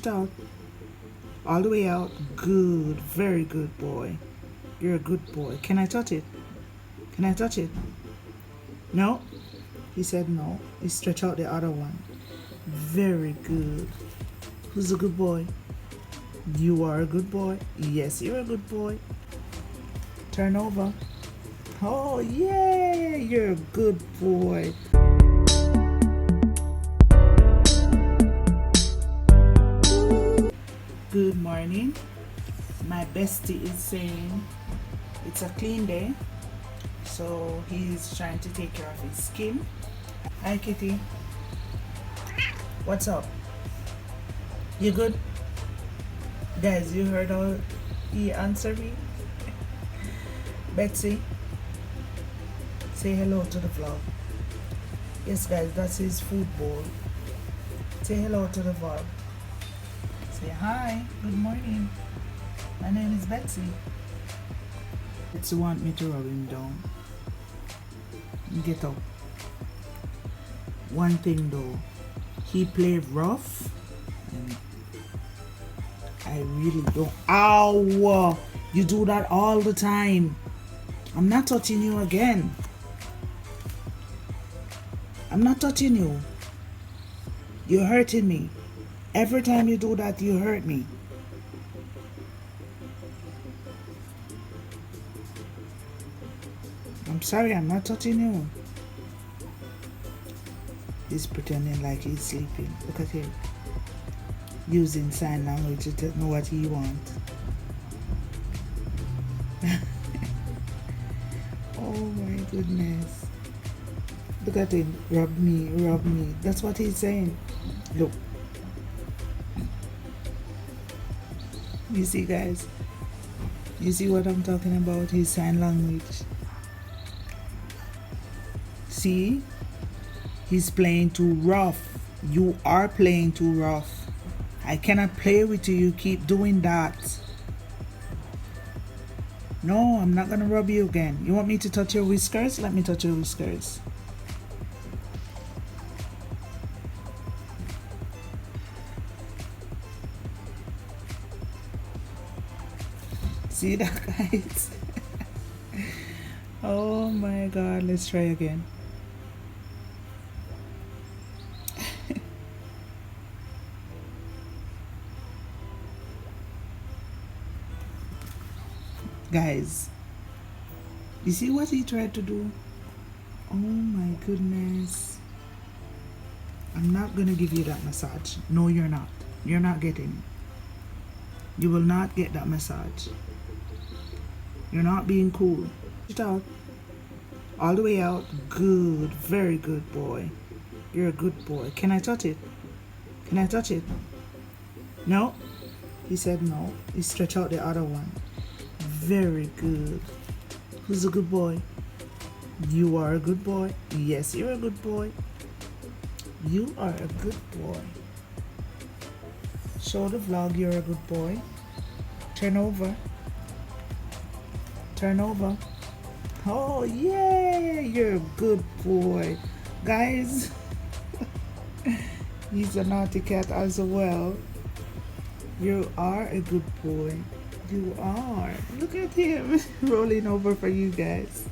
it out. All the way out. Good. Very good boy. You're a good boy. Can I touch it? Can I touch it? No? He said no. He stretched out the other one. Very good. Who's a good boy? You are a good boy. Yes, you're a good boy. Turn over. Oh, yeah, you're a good boy. Good morning. My bestie is saying it's a clean day, so he's trying to take care of his skin. Hi, Kitty. What's up? You good? Guys, you heard how he answered me? Betsy, say hello to the vlog. Yes, guys, that's his food bowl. Say hello to the vlog. Say hi, good morning. My name is Betsy. Betsy want me to rub him down. Get up. One thing though, he played rough and I really don't. Ow! You do that all the time. I'm not touching you again. I'm not touching you. You're hurting me. Every time you do that, you hurt me. I'm sorry, I'm not touching you. He's pretending like he's sleeping. Look at him. Using sign language to know what he wants. Oh my goodness. Look at him. Rub me, rub me. That's what he's saying. Look. You see, guys? You see what I'm talking about? His sign language. See? He's playing too rough. You are playing too rough. I cannot play with you. You keep doing that. No, I'm not going to rub you again. You want me to touch your whiskers? Let me touch your whiskers. See that, guys? Oh my God, let's try again. Guys, you see what he tried to do? Oh my goodness. I'm not gonna give you that massage. No, you're not. You're not getting it. You will not get that massage. You're not being cool. It out. All the way out. Good. Very good boy. You're a good boy. Can I touch it? Can I touch it? No? He said no. He stretched out the other one. Very good. Who's a good boy? You are a good boy. Yes, you're a good boy. You are a good boy. Show the vlog you're a good boy. Turn over. Turn over. Oh, yeah, you're a good boy. Guys, he's a naughty cat as well. You are a good boy. You are. Look at him rolling over for you guys.